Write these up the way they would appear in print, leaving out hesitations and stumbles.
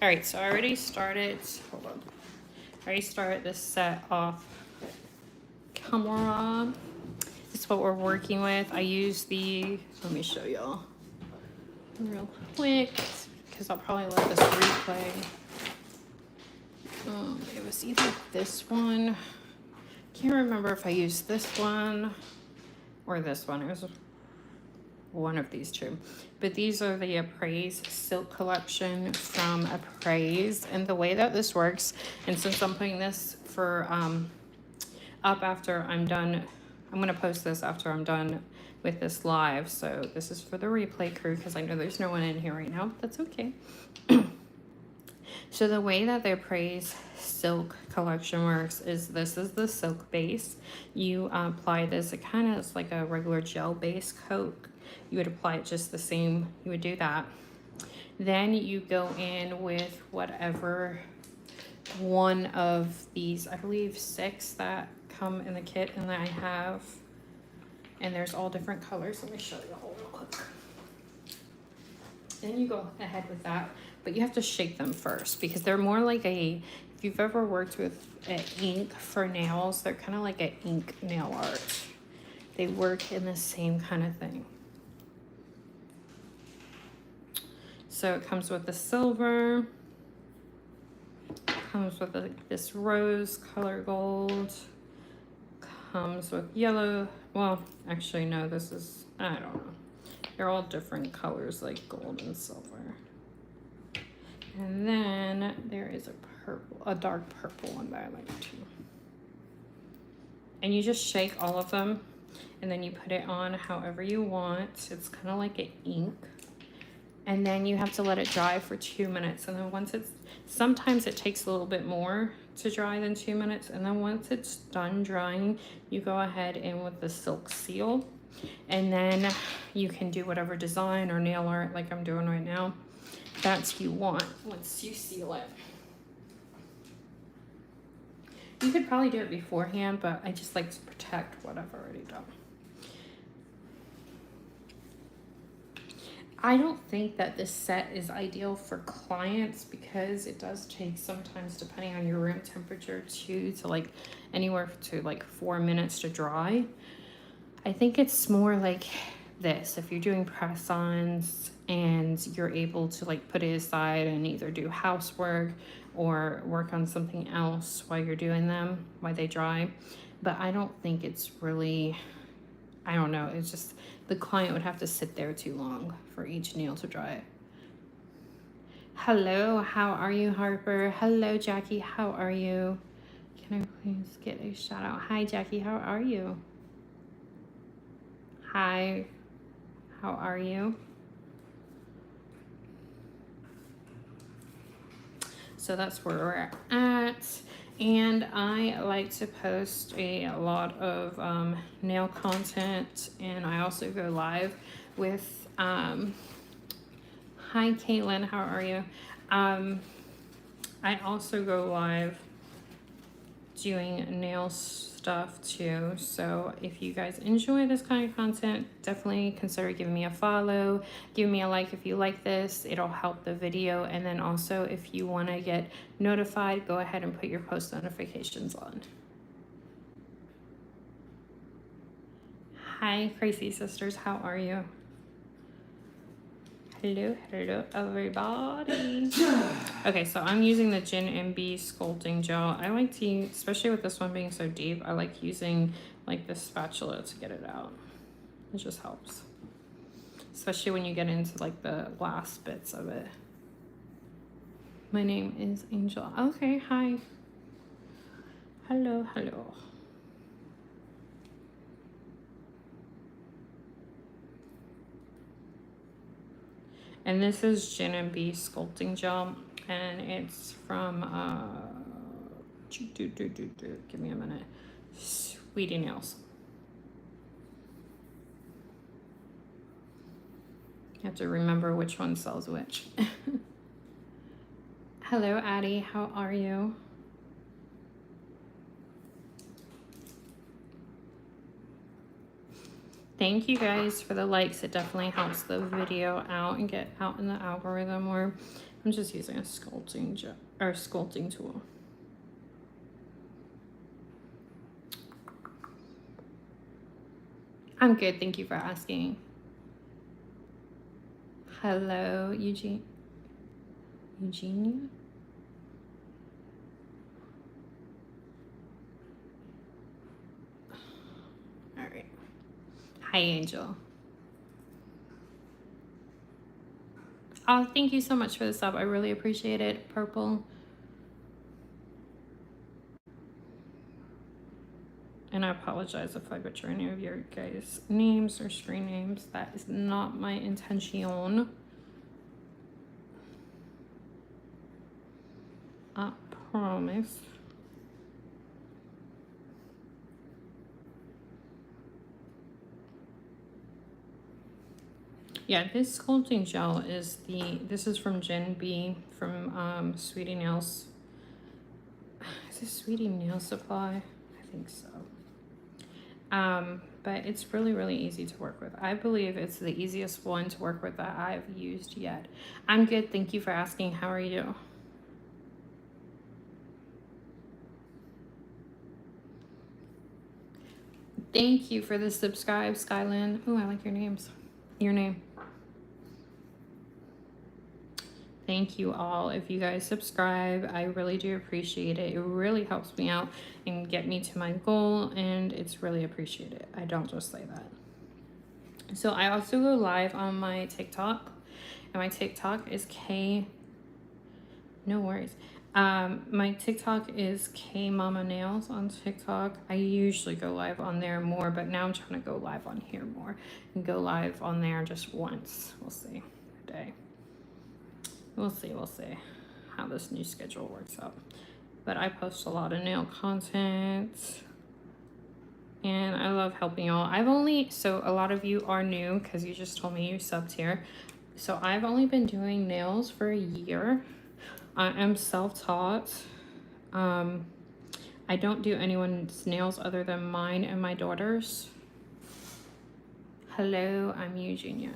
All right, so I already started, hold on. I already started this set off camera. This is what we're working with. I use the, let me show y'all real quick, because I'll probably let this replay. It was either this one. Can't remember if I used this one or this one. It was one of these two. But these are the Aprés silk collection from Aprés. And the way that this works, and since I'm putting this for up after I'm done, I'm going to post this after I'm done with this live. So this is for the replay crew because I know there's no one in here right now, but that's okay. So the way that the Aprés silk collection works is this is the silk base. You apply this, it kind of is like a regular gel base coat. You would apply it just the same, you would do that. Then you go in with whatever one of these, I believe 6 that come in the kit and that I have. And there's all different colors. Let me show you all real quick. Then you go ahead with that, but you have to shake them first because they're more like a, if you've ever worked with ink for nails, they're kind of like an ink nail art. They work in the same kind of thing. So it comes with the silver, comes with this rose color gold, comes with yellow. Well, actually no, this is, I don't know. They're all different colors like gold and silver. And then there is a purple, a dark purple one that I like too. And you just shake all of them and then you put it on however you want. It's kind of like an ink. And then you have to let it dry for 2 minutes. And then once it's, sometimes it takes a little bit more to dry than 2 minutes. And then once it's done drying, you go ahead in with the silk seal. And then you can do whatever design or nail art like I'm doing right now that you want once you seal it. You could probably do it beforehand, but I just like to protect what I've already done. I don't think that this set is ideal for clients because it does take sometimes, depending on your room temperature, 2 to like anywhere to like 4 minutes to dry. I think it's more like this. If you're doing press-ons and you're able to like put it aside and either do housework or work on something else while you're doing them, while they dry. But I don't think it's really, I don't know, it's just the client would have to sit there too long for each nail to dry. Hello, how are you, Harper? Hello, Jackie, how are you? Can I please get a shout out? Hi, Jackie, how are you? Hi, how are you? So that's where we're at. And I like to post a lot of nail content, and I also go live with, hi Caitlin, how are you? I also go live doing nail stuff too. So if you guys enjoy this kind of content, definitely consider giving me a follow, give me a like if you like this. It'll help the video. And then also if you want to get notified, go ahead and put your post notifications on. Hi Crazy Sisters, how are you? Hello, hello everybody. Okay, so I'm using the Gin and B sculpting gel. I like to use, especially with this one being so deep, I like using like this spatula to get it out. It just helps. Especially when you get into like the last bits of it. My name is Angel. Okay, hi. Hello, hello. And this is Gin and B sculpting gel, and it's from give me a minute, Sweetie Nails. You have to remember which one sells which. Hello, Addie, how are you? Thank you guys for the likes. It definitely helps the video out and get out in the algorithm more. I'm just using a sculpting gel or sculpting tool. I'm good, thank you for asking. Hello, Eugenia. All right. Hi, Angel. Oh, thank you so much for the sub. I really appreciate it. Purple. And I apologize if I butcher any of your guys' names or screen names. That is not my intention. I promise. Yeah, this sculpting gel is this is from Jen B from Sweetie Nails. Is this Sweetie Nail Supply? I think so. But it's really, really easy to work with. I believe it's the easiest one to work with that I've used yet. I'm good, thank you for asking. How are you? Thank you for the subscribe, Skylin. Oh, I like your names. Your name. Thank you all. If you guys subscribe, I really do appreciate it. It really helps me out and get me to my goal, and it's really appreciated. I don't just say that. So I also go live on my TikTok, and my TikTok is no worries. My TikTok is Mama Nails on TikTok. I usually go live on there more, but now I'm trying to go live on here more and go live on there just once. We'll see a day. We'll see how this new schedule works out. But I post a lot of nail content and I love helping y'all. So a lot of you are new because you just told me you subbed here. So I've only been doing nails for a year. I am self-taught. I don't do anyone's nails other than mine and my daughter's. Hello, I'm Eugenia.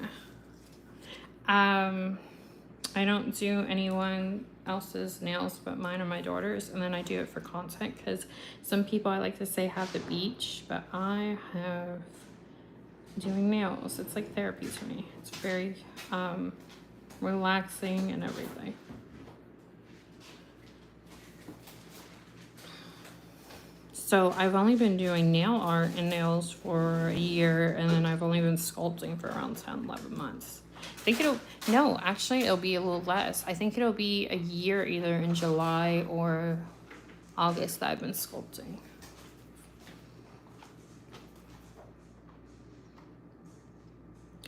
I don't do anyone else's nails but mine or my daughter's, and then I do it for content because some people, I like to say, have the beach, but I have doing nails. It's like therapy to me. It's very relaxing and everything. So I've only been doing nail art and nails for a year, and then I've only been sculpting for around 10, 11 months. I think it'll be a little less. I think it'll be a year either in July or August that I've been sculpting.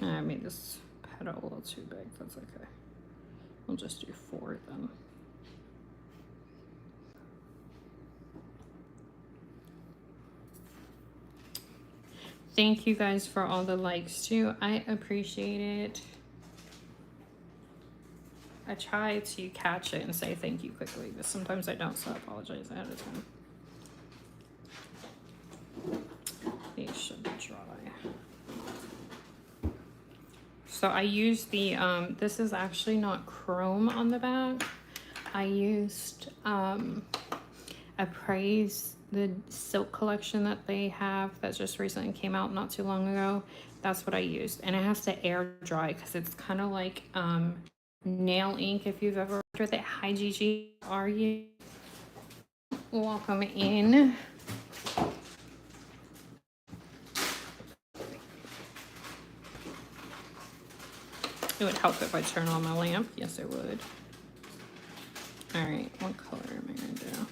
I made this petal a little too big. That's okay. We'll just do 4 then. Thank you guys for all the likes too. I appreciate it. I try to catch it and say thank you quickly, but sometimes I don't, so I apologize ahead of time. These should be dry. So I used the, this is actually not chrome on the back. I used Aprés, the silk collection that they have that just recently came out not too long ago. That's what I used, and it has to air dry because it's kind of like nail ink, if you've ever worked with it. Hi Gigi, how are you? Welcome in. It would help if I turn on my lamp. Yes, it would. All right, what color am I gonna do?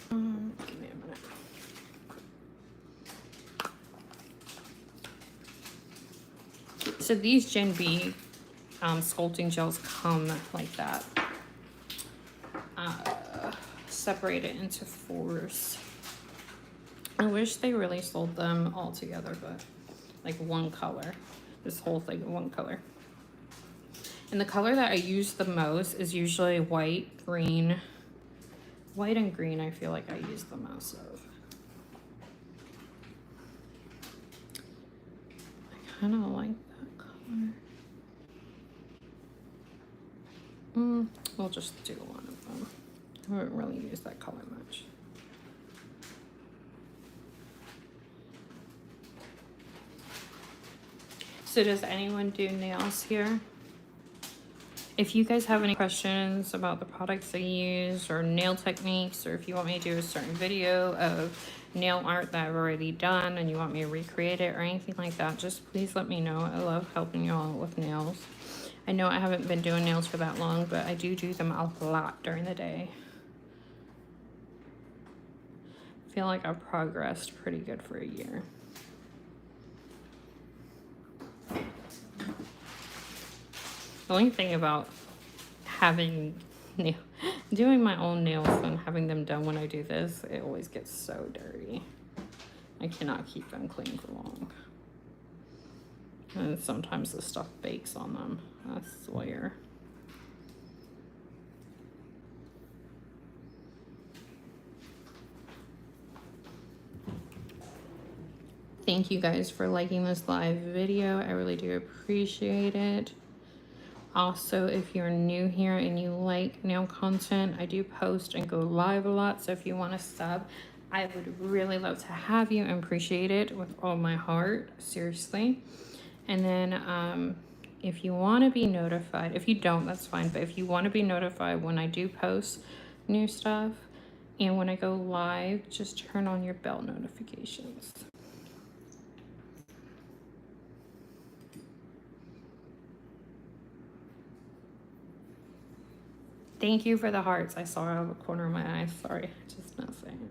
Give me a minute. So these Gen B sculpting gels come like that, separated into 4s. I wish they really sold them all together, but like one color, this whole thing one color. And the color that I use the most is usually white, green. White and green I feel like I use the most of. I kind of like that color. We'll just do one of them. I haven't really used that color much. So does anyone do nails here? If you guys have any questions about the products I use or nail techniques, or if you want me to do a certain video of nail art that I've already done and you want me to recreate it or anything like that, just please let me know. I love helping you all with nails. I know I haven't been doing nails for that long, but I do them a lot during the day. I feel like I've progressed pretty good for a year. The only thing about doing my own nails and having them done when I do this, it always gets so dirty. I cannot keep them clean for long. And sometimes the stuff bakes on them. I swear. Thank you guys for liking this live video. I really do appreciate it. Also, if you're new here and you like nail content, I do post and go live a lot. So if you want to sub, I would really love to have you and appreciate it with all my heart. Seriously. And then if you want to be notified, if you don't, that's fine. But if you want to be notified when I do post new stuff and when I go live, just turn on your bell notifications. Thank you for the hearts. I saw out of the corner of my eye. Sorry, just not saying it.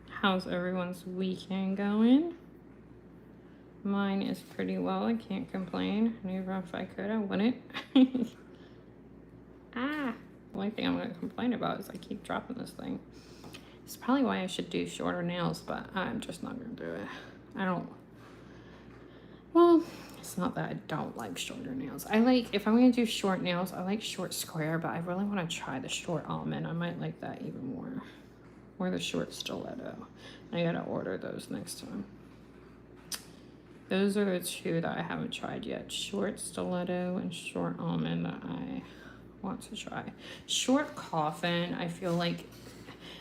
How's everyone's weekend going? Mine is pretty well. I can't complain. And even if I could, I wouldn't. The only thing I'm going to complain about is I keep dropping this thing. It's probably why I should do shorter nails, but I'm just not going to do it. Well, it's not that I don't like shorter nails. If I'm going to do short nails, I like short square, but I really want to try the short almond. I might like that even more. Or the short stiletto. I got to order those next time. Those are the two that I haven't tried yet. Short stiletto and short almond that I want to try. Short coffin, I feel like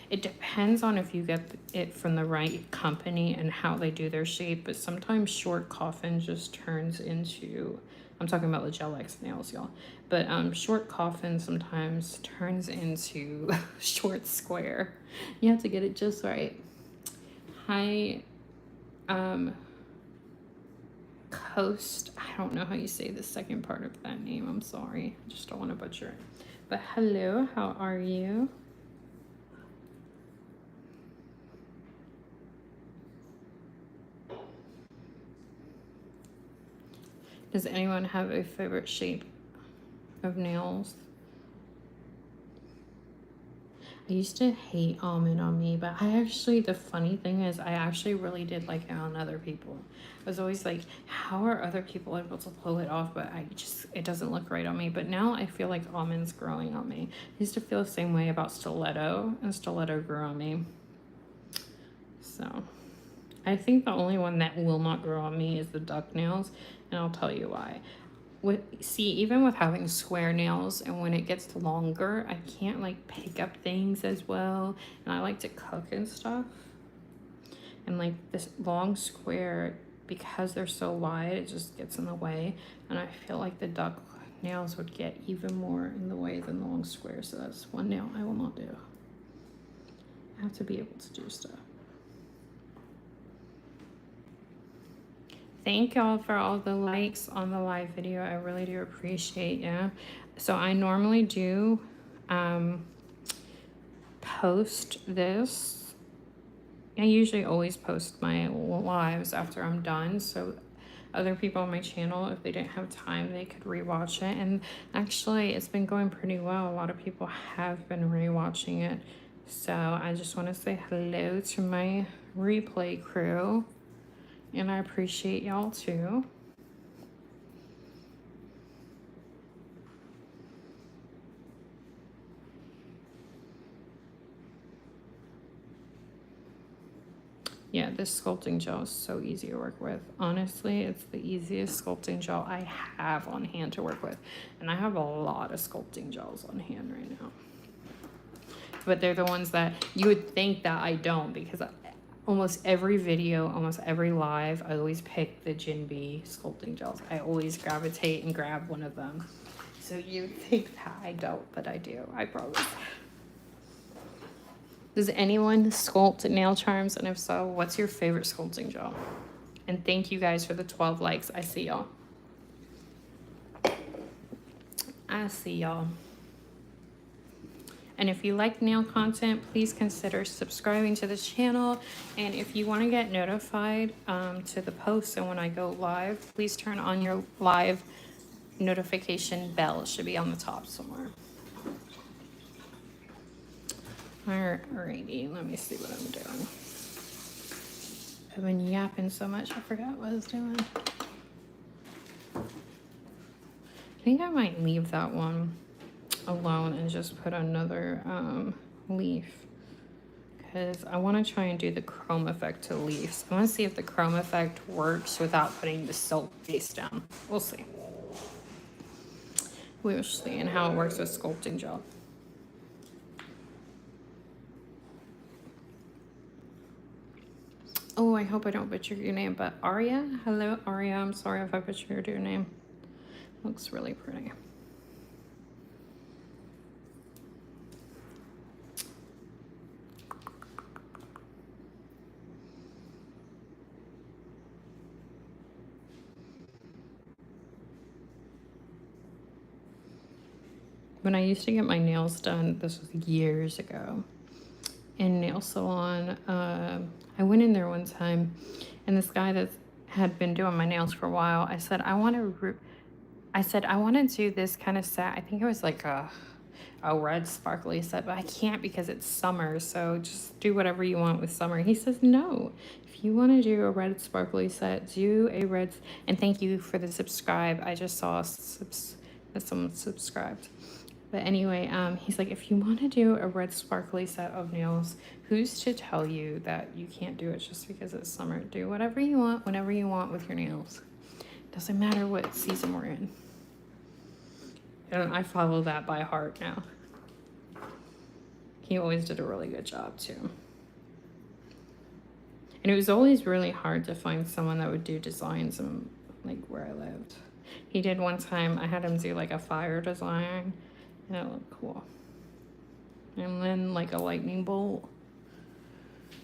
it depends on if you get it from the right company and how they do their shape, but sometimes short coffin just turns into, I'm talking about the Gel X nails, y'all, but short coffin sometimes turns into short square. You have to get it just right. Hi, Coast, I don't know how you say the second part of that name, I'm sorry, I just don't want to butcher it. But hello, how are you? Does anyone have a favorite shape of nails? I used to hate almond on me, but the funny thing is I actually really did like it on other people. I was always like, how are other people able to pull it off? But it doesn't look right on me. But now I feel like almond's growing on me. I used to feel the same way about stiletto, and stiletto grew on me. So I think the only one that will not grow on me is the duck nails, and I'll tell you why. Even with having square nails, and when it gets longer, I can't like pick up things as well, and I like to cook and stuff, and like this long square, because they're so wide, it just gets in the way, and I feel like the duck nails would get even more in the way than the long square. So that's one nail I will not do. I have to be able to do stuff. Thank y'all for all the likes on the live video. I really do appreciate you. So I normally do post this. I usually always post my lives after I'm done, so other people on my channel, if they didn't have time, they could rewatch it. And actually, it's been going pretty well. A lot of people have been rewatching it. So I just want to say hello to my replay crew. And I appreciate y'all too. Yeah, this sculpting gel is so easy to work with. Honestly, it's the easiest sculpting gel I have on hand to work with. And I have a lot of sculpting gels on hand right now. But they're the ones that you would think that I don't, because almost every video, almost every live, I always pick the Jinbei sculpting gels. I always gravitate and grab one of them. So you'd think that I don't, but I do, I promise. Does anyone sculpt nail charms? And if so, what's your favorite sculpting gel? And thank you guys for the 12 likes. I see y'all. I see y'all. And if you like nail content, please consider subscribing to this channel. And if you want to get notified to the posts and when I go live, please turn on your live notification bell. It should be on the top somewhere. Alrighty, let me see what I'm doing. I've been yapping so much, I forgot what I was doing. I think I might leave that one alone and just put another leaf, because I want to try and do the chrome effect to leaves. I want to see if the chrome effect works without putting the silk base down. We'll see. We'll see, and how it works with sculpting gel. Oh, I hope I don't butcher your name, but Aria? Hello, Aria. I'm sorry if I butchered your name. Looks really pretty. When I used to get my nails done, this was years ago, in nail salon, I went in there one time, and this guy that had been doing my nails for a while, I said, I want to do this kind of set. I think it was like a red sparkly set, but I can't because it's summer, so just do whatever you want with summer. He says, no, if you want to do a red sparkly set, do a red. And thank you for the subscribe. I just saw that someone subscribed. But anyway, he's like, if you want to do a red sparkly set of nails, who's to tell you that you can't do it just because it's summer? Do whatever you want, whenever you want with your nails. Doesn't matter what season we're in. And I follow that by heart now. He always did a really good job too. And it was always really hard to find someone that would do designs in like where I lived. He did one time, I had him do like a fire design. And it looked cool. And then like a lightning bolt.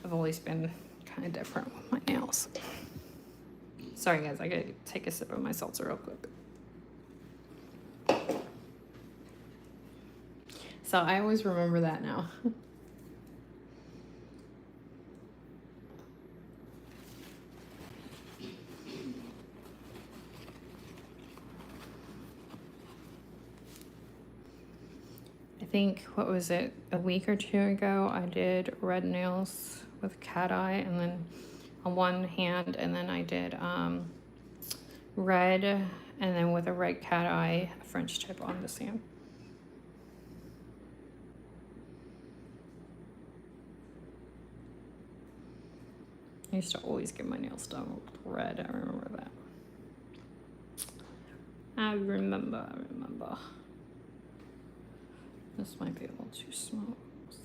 I've always been kind of different with my nails. Sorry guys, I gotta take a sip of my seltzer real quick. So I always remember that now. I think, what was it, a week or two ago, I did red nails with cat eye, and then on one hand, and then I did red, and then with a red cat eye, French tip on the sand. I used to always get my nails done with red, I remember that. I remember. This might be a little too small. Let's see.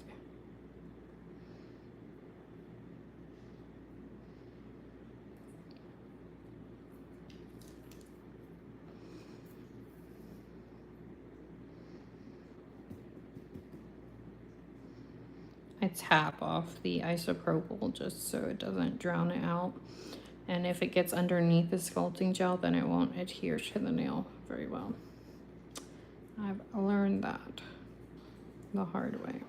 I tap off the isopropyl just so it doesn't drown it out. And if it gets underneath the sculpting gel, then it won't adhere to the nail very well. I've learned that the hard way.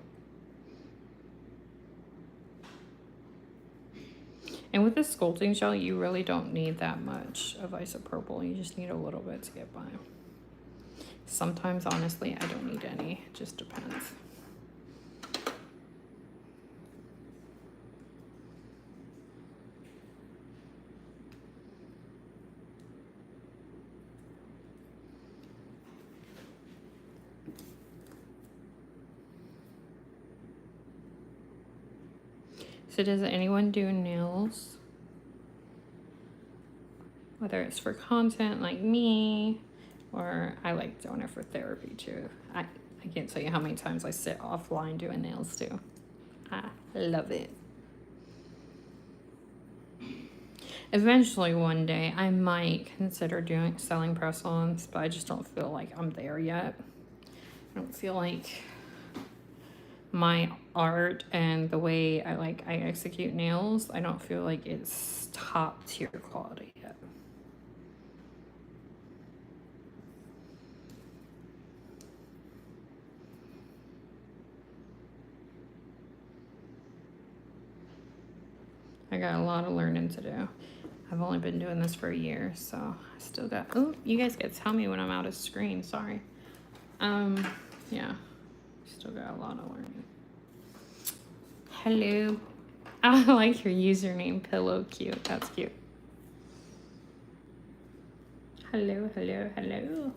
And with the sculpting gel, you really don't need that much of isopropyl. You just need a little bit to get by. Sometimes, honestly, I don't need any. It just depends. So does anyone do nails? Whether it's for content like me, or I like doing it for therapy too. I can't tell you how many times I sit offline doing nails too. I love it. Eventually one day I might consider selling press-ons, but I just don't feel like I'm there yet. I don't feel like my art and the way I execute nails, I don't feel like it's top tier quality yet. I got a lot of learning to do. I've only been doing this for a year, so I still got, oh, you guys get to tell me when I'm out of screen, sorry. Yeah, still got a lot of learning. Hello. I like your username, Pillow Cute. That's cute. Hello, hello, hello.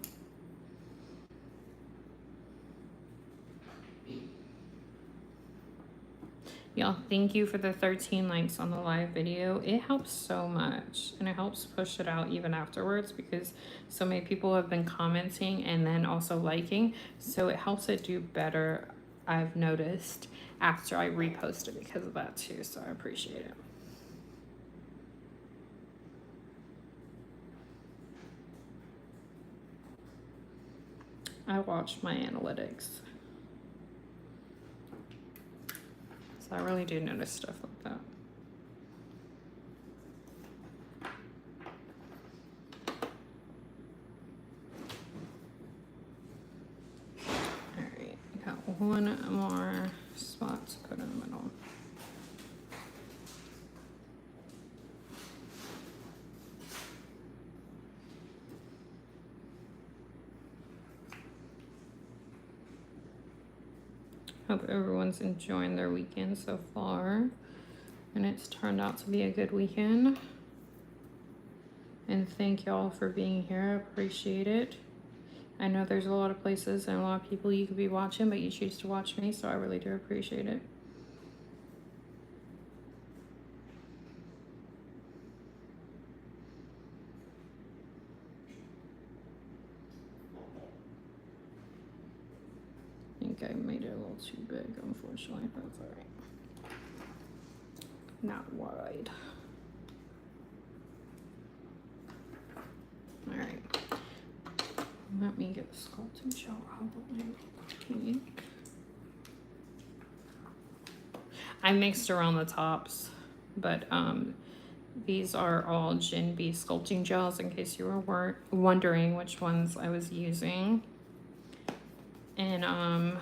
Y'all, thank you for the 13 likes on the live video. It helps so much, and it helps push it out even afterwards because so many people have been commenting and then also liking. So it helps it do better, I've noticed, after I repost it because of that too. So I appreciate it. I watch my analytics. So I really do notice stuff like that. All right, got one more spot to put in the middle. Hope everyone's enjoying their weekend so far, and it's turned out to be a good weekend. And thank y'all for being here. I appreciate it. I know there's a lot of places and a lot of people you could be watching, but you choose to watch me, so I really do appreciate it. I think I made it a little too big, unfortunately. That's all right. Not wide. All right. Let me get the sculpting gel out of my ink. I mixed around the tops, but these are all Gin B sculpting gels in case you were wondering which ones I was using. And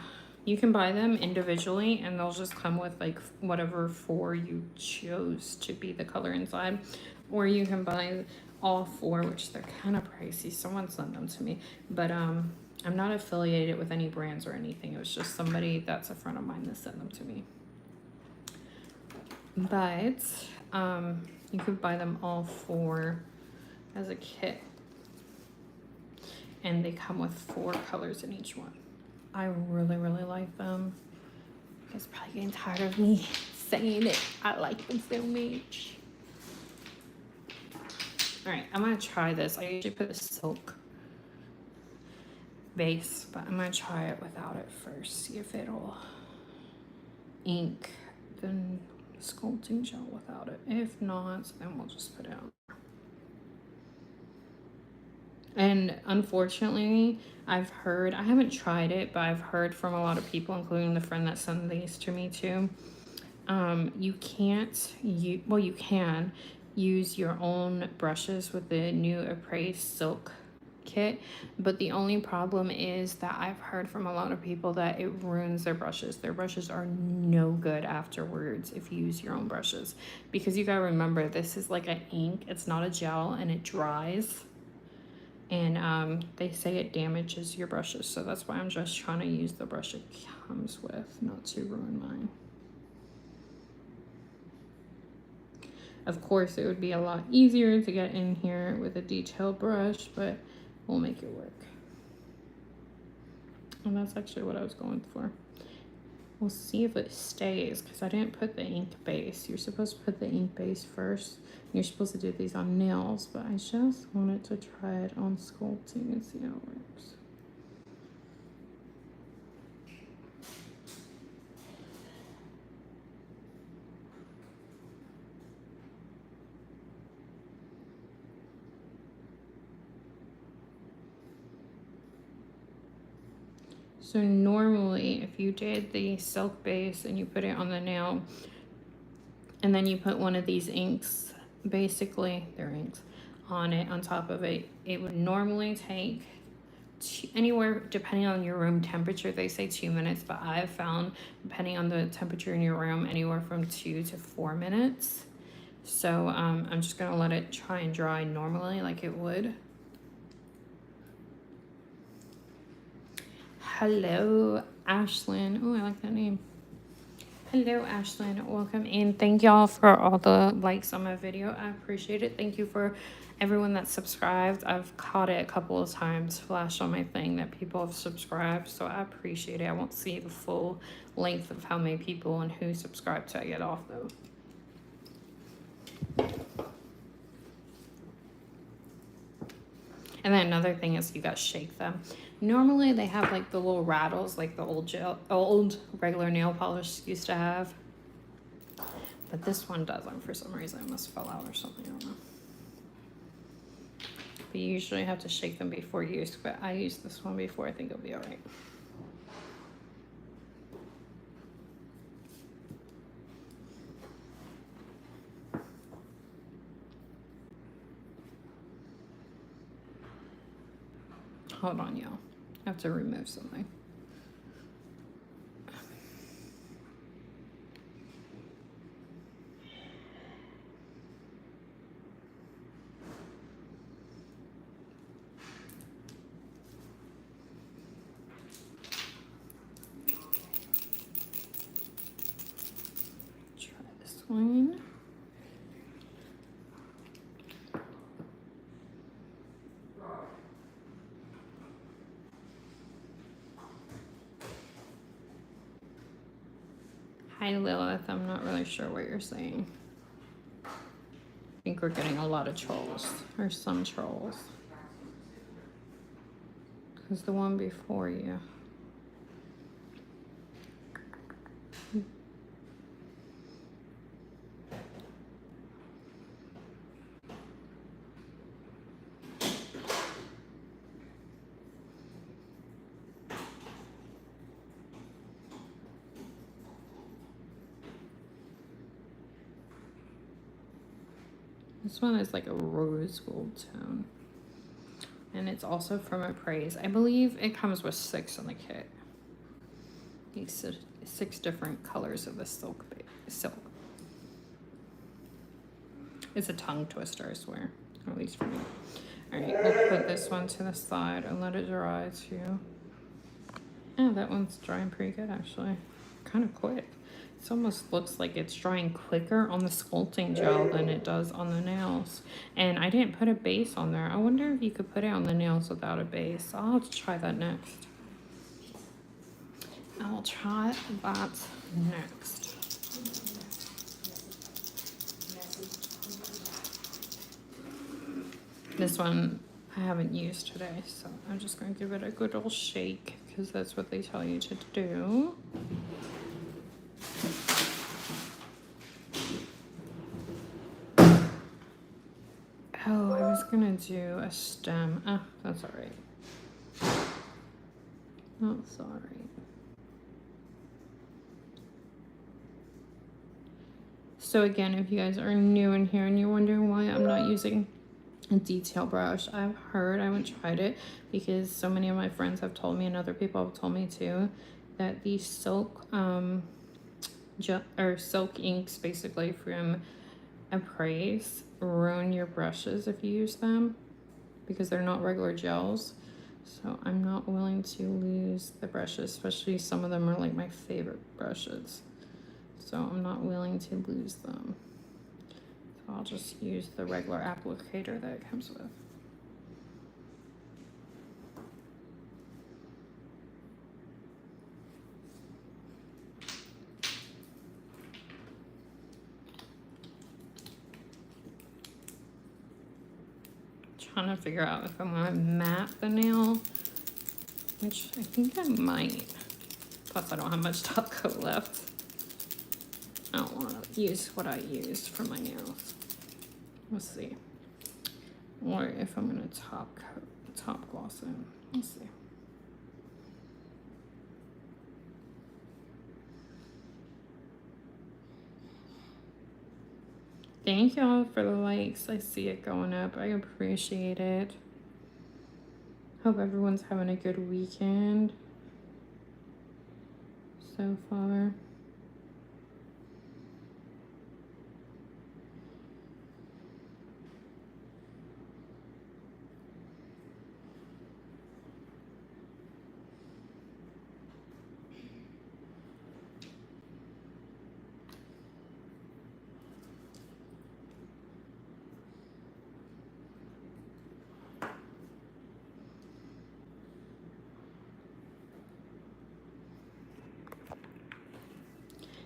you can buy them individually and they'll just come with like whatever four you chose to be the color inside, or you can buy all four, which they're kind of pricey. Someone sent them to me, but I'm not affiliated with any brands or anything. It was just somebody that's a friend of mine that sent them to me. But you could buy them all four as a kit, and they come with 4 colors in each one. I really, really like them. You guys are probably getting tired of me saying it. I like them so much. All right, I'm gonna try this. I usually put a silk base, but I'm gonna try it without it first. See if it'll ink the sculpting gel without it. If not, then we'll just put it on. And unfortunately, I've heard, I haven't tried it, but I've heard from a lot of people, including the friend that sent these to me too. You can't, well, you can use your own brushes with the new Aprés silk kit, but the only problem is that I've heard from a lot of people that it ruins their brushes. Their brushes are no good afterwards if you use your own brushes, because you gotta remember, this is like an ink, it's not a gel, and it dries. And they say it damages your brushes, so that's why I'm just trying to use the brush it comes with, not to ruin mine. Of course, it would be a lot easier to get in here with a detailed brush, but we'll make it work. And that's actually what I was going for. We'll see if it stays, because I didn't put the ink base. You're supposed to put the ink base first. You're supposed to do these on nails, but I just wanted to try it on sculpting and see how it works. So normally, if you did the silk base and you put it on the nail, and then you put one of these inks, basically, they're inks, on it, on top of it, it would normally take anywhere, depending on your room temperature, they say 2 minutes, but I've found, depending on the temperature in your room, anywhere from 2 to 4 minutes. So I'm just gonna let it try and dry normally like it would. Hello, Ashlyn. Oh, I like that name. Hello, Ashlyn. Welcome in. Thank y'all for all the likes on my video. I appreciate it. Thank you for everyone that subscribed. I've caught it a couple of times flash on my thing that people have subscribed, so I appreciate it. I won't see the full length of how many people and who subscribed till I get off, though. And then another thing is you gotta shake them. Normally they have like the little rattles like the old regular nail polish used to have. But this one doesn't for some reason. It must fall out or something, I don't know. But you usually have to shake them before use, but I used this one before. I think it'll be all right. Hold on, y'all. I have to remove something. Try this one. Hi, Lilith. I'm not really sure what you're saying. I think we're getting a lot of trolls, or some trolls. Because the one before you. This one is like a rose gold tone. And it's also from Aprés. I believe it comes with 6 in the kit. These 6 different colors of the silk. It's a tongue twister, I swear. Or at least for me. Alright, we'll put this one to the side and let it dry too. Oh, that one's drying pretty good actually. Kind of quick. It almost looks like it's drying quicker on the sculpting gel than it does on the nails. And I didn't put a base on there. I wonder if you could put it on the nails without a base. I'll have to try that next. I'll try that next. This one I haven't used today, so I'm just going to give it a good old shake because that's what they tell you to do. Oh, I was gonna do a stem. Ah, that's all right. That's all right. So again, if you guys are new in here and you're wondering why I'm not using a detail brush, I've heard, I haven't tried it because so many of my friends have told me and other people have told me too that these silk silk inks basically from Aprés ruin your brushes if you use them because they're not regular gels. So I'm not willing to lose the brushes, especially some of them are like my favorite brushes. So I'm not willing to lose them. So I'll just use the regular applicator that it comes with. Trying to figure out if I'm gonna mat the nail, which I think I might. Plus I don't have much top coat left. I don't want to use what I used for my nails. Let's see. Or if I'm gonna top gloss it. Let's see. Thank y'all for the likes. I see it going up. I appreciate it. Hope everyone's having a good weekend so far.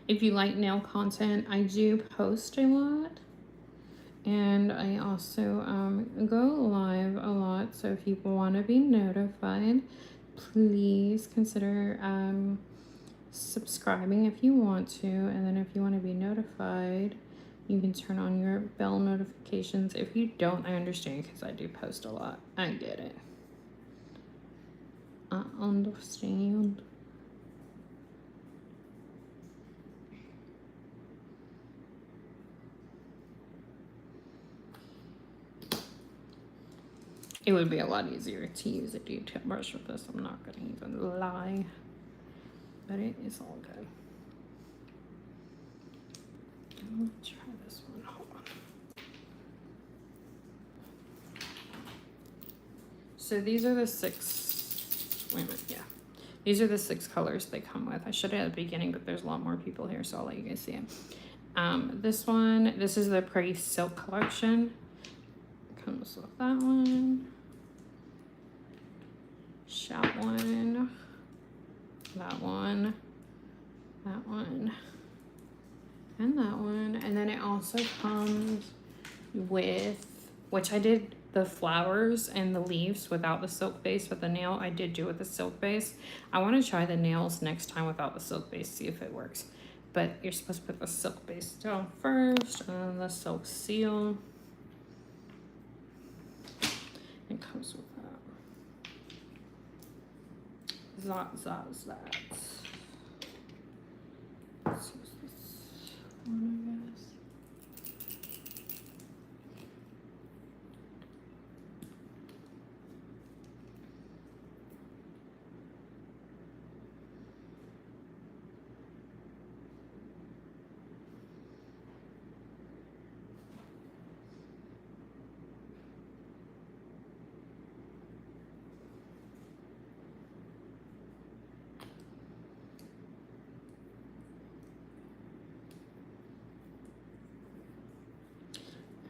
If you like nail content, I do post a lot. And I also go live a lot. So if you want to be notified, please consider subscribing if you want to. And then if you want to be notified, you can turn on your bell notifications. If you don't, I understand because I do post a lot. I get it. I understand. It would be a lot easier to use a detail brush with this. I'm not gonna even lie, but it is all good. Let's try this one. Hold on. So these are the 6. Wait a minute. Yeah, these are the 6 colors they come with. I should have at the beginning, but there's a lot more people here, so I'll let you guys see it. This one. This is the Pretty Silk collection. Comes with that one. That one, that one, that one, and that one. And then it also comes with, which I did the flowers and the leaves without the silk base, but the nail I did do with the silk base. I want to try the nails next time without the silk base, see if it works. But you're supposed to put the silk base down first, and then the silk seal. It comes with that. That. Let's use this one, I guess.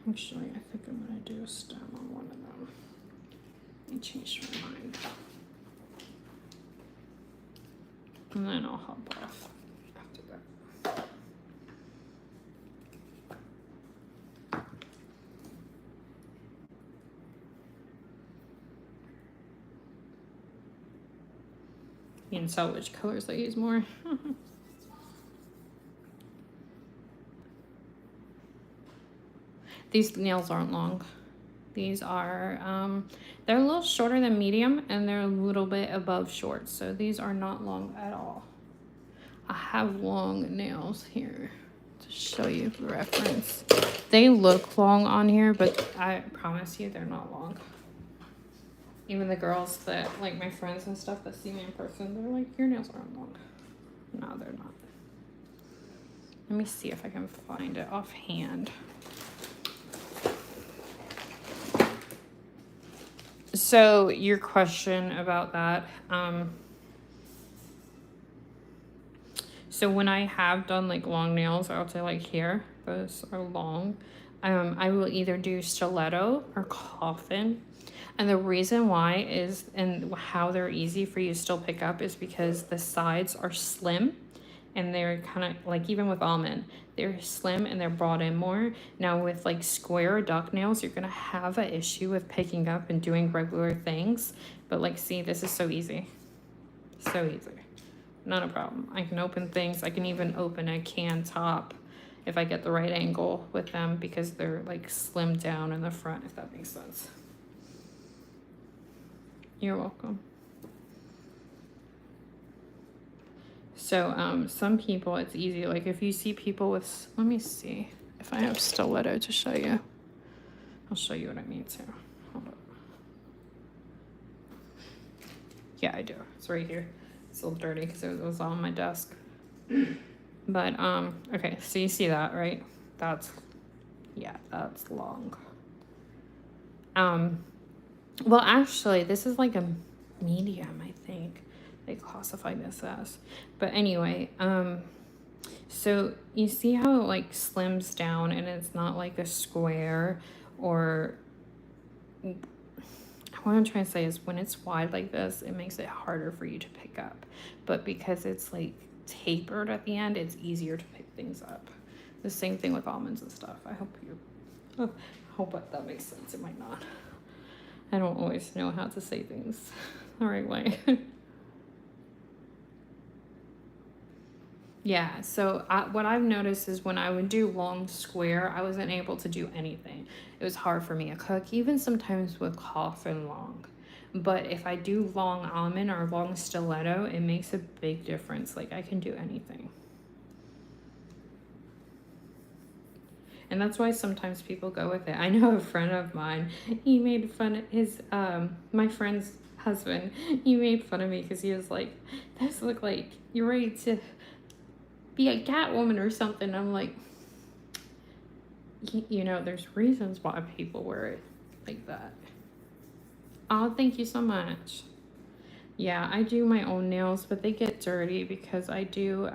Actually, I think I'm gonna do a stem on one of them. I changed my mind. And then I'll hop off after that. You can tell which colors I use more. These nails aren't long. These are, they're a little shorter than medium and they're a little bit above short. So these are not long at all. I have long nails here to show you for reference. They look long on here, but I promise you they're not long. Even the girls that, like my friends and stuff that see me in person, they're like, your nails aren't long. No, they're not. Let me see if I can find it offhand. So your question about that, so when I have done like long nails, I would say like here, those are long. I will either do stiletto or coffin. And the reason why is, and how they're easy for you to still pick up is because the sides are slim and they're kind of like, even with almond, they're slim and they're brought in more. Now with like square or duck nails, you're gonna have an issue with picking up and doing regular things. But like, see, this is so easy. So easy. Not a problem. I can open things. I can even open a can top if I get the right angle with them, because they're like slimmed down in the front, if that makes sense. You're welcome. So some people, it's easy. Like if you see people with, let me see if I have stiletto to show you. I'll show you what I mean too. Hold up. Yeah, I do. It's right here. It's a little dirty because it was on my desk. But okay, so you see that, right? That's, yeah, that's long. Well, actually, this is like a medium, I think they classify this as. But anyway, so you see how it like slims down and it's not like a square, or what I'm trying to say is when it's wide like this, it makes it harder for you to pick up. But because it's like tapered at the end, it's easier to pick things up. The same thing with almonds and stuff. I hope that makes sense. It might not. I don't always know how to say things the right way. Yeah, so what I've noticed is when I would do long square, I wasn't able to do anything. It was hard for me to cook, even sometimes with coffin long. But if I do long almond or long stiletto, it makes a big difference. Like I can do anything. And that's why sometimes people go with it. I know a friend of mine, he made fun of his, my friend's husband, he made fun of me because he was like, "Those look like you're ready to be a Catwoman or something." I'm like, you know, there's reasons why people wear it like that. Oh, thank you so much. Yeah, I do my own nails, but they get dirty because I do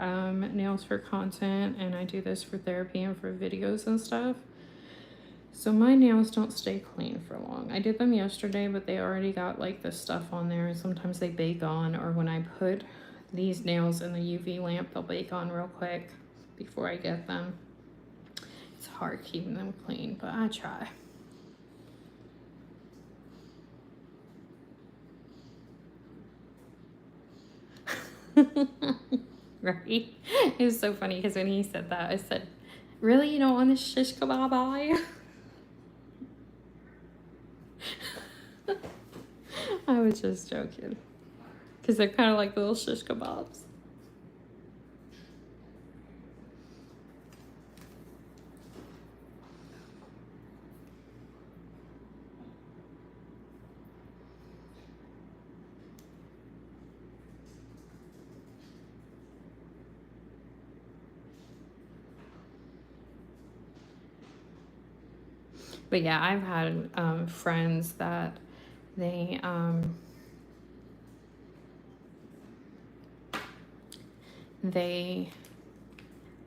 nails for content, and I do this for therapy and for videos and stuff. So my nails don't stay clean for long. I did them yesterday, but they already got like this stuff on there, and sometimes they bake on, or when I put these nails in the UV lamp, they'll bake on real quick before I get them. It's hard keeping them clean, but I try. Right? It was so funny because when he said that, I said, "Really, you don't want a shish kebab eye?" I was just joking because they're kind of like little shish kebabs. But yeah, I've had friends that they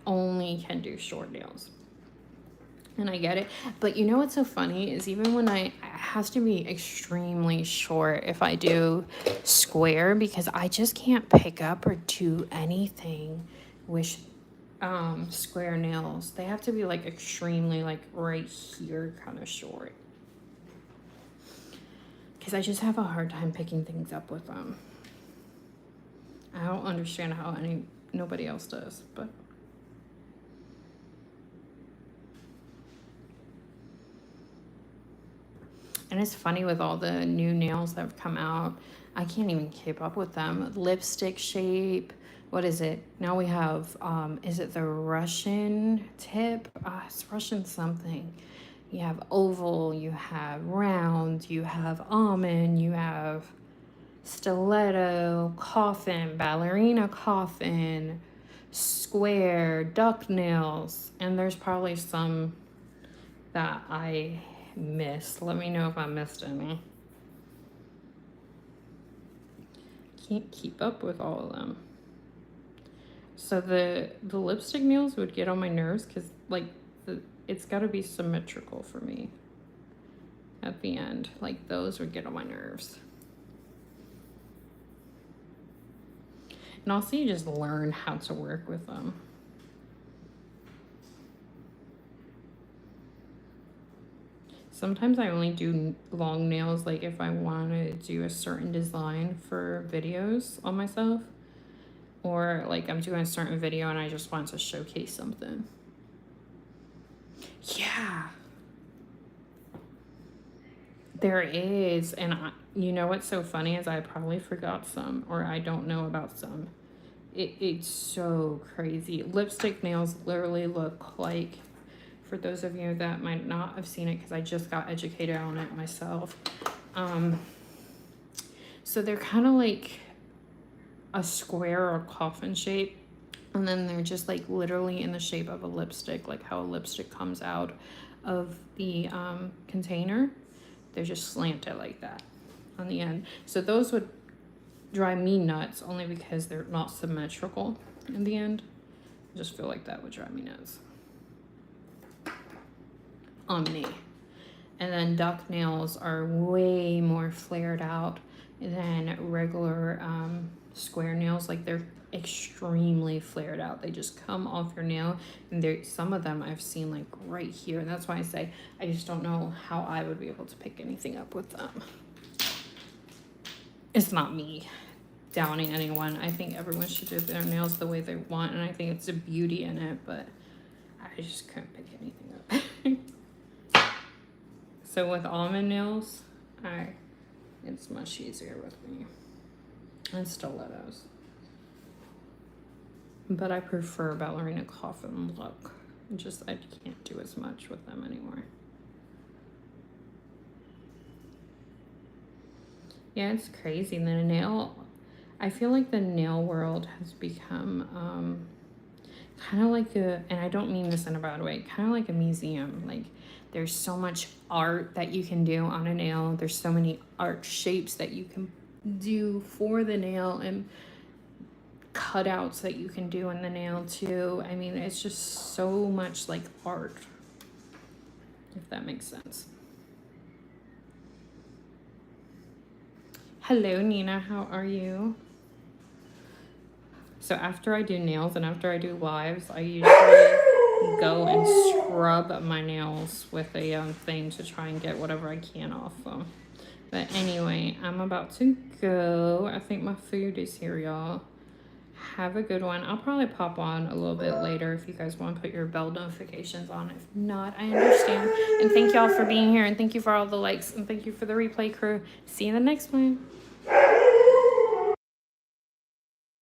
only can do short nails. And I get it. But you know what's so funny is even when it has to be extremely short if I do square, because I just can't pick up or do anything with square nails. They have to be like extremely like right here kind of short, because I just have a hard time picking things up with them. I don't understand how nobody else does, but and it's funny with all the new nails that have come out, I can't even keep up with them. Lipstick shape. What is it? Now we have, is it the Russian tip? It's Russian something. You have oval, you have round, you have almond, you have stiletto, coffin, ballerina coffin, square, duck nails, and there's probably some that I missed. Let me know if I missed any. Can't keep up with all of them. So the lipstick nails would get on my nerves because like it's got to be symmetrical for me at the end. Like those would get on my nerves. And also you just learn how to work with them. Sometimes I only do long nails, like if I want to do a certain design for videos on myself, or like I'm doing a certain video and I just want to showcase something. Yeah, there is. And you know what's so funny is I probably forgot some, or I don't know about some. It's so crazy. Lipstick nails literally look like, for those of you that might not have seen it, because I just got educated on it myself. So they're kind of like a square or coffin shape, and then they're just like literally in the shape of a lipstick, like how a lipstick comes out of the container. They're just slanted like that on the end. So those would drive me nuts, only because they're not symmetrical in the end. I just feel like that would drive me nuts on me. And then duck nails are way more flared out than regular square nails. Like they're extremely flared out. They just come off your nail, and some of them I've seen like right here. And that's why I say I just don't know how I would be able to pick anything up with them. It's not me downing anyone. I think everyone should do their nails the way they want, and I think it's a beauty in it, but I just couldn't pick anything up. So with almond nails, it's much easier with me. And stilettos. But I prefer ballerina coffin look. I can't do as much with them anymore. Yeah, it's crazy. And then I feel like the nail world has become kind of like and I don't mean this in a bad way, kind of like a museum. Like there's so much art that you can do on a nail. There's so many art shapes that you can do for the nail, and cutouts that you can do in the nail too. I mean, it's just so much like art, if that makes sense. Hello, Nina, how are you? So after I do nails and after I do lives, I usually go and scrub my nails with a thing to try and get whatever I can off them. But anyway, I'm about to go. I think my food is here, y'all. Have a good one. I'll probably pop on a little bit later if you guys want to put your bell notifications on. If not, I understand. And thank y'all for being here, and thank you for all the likes, and thank you for the replay crew. See you in the next one.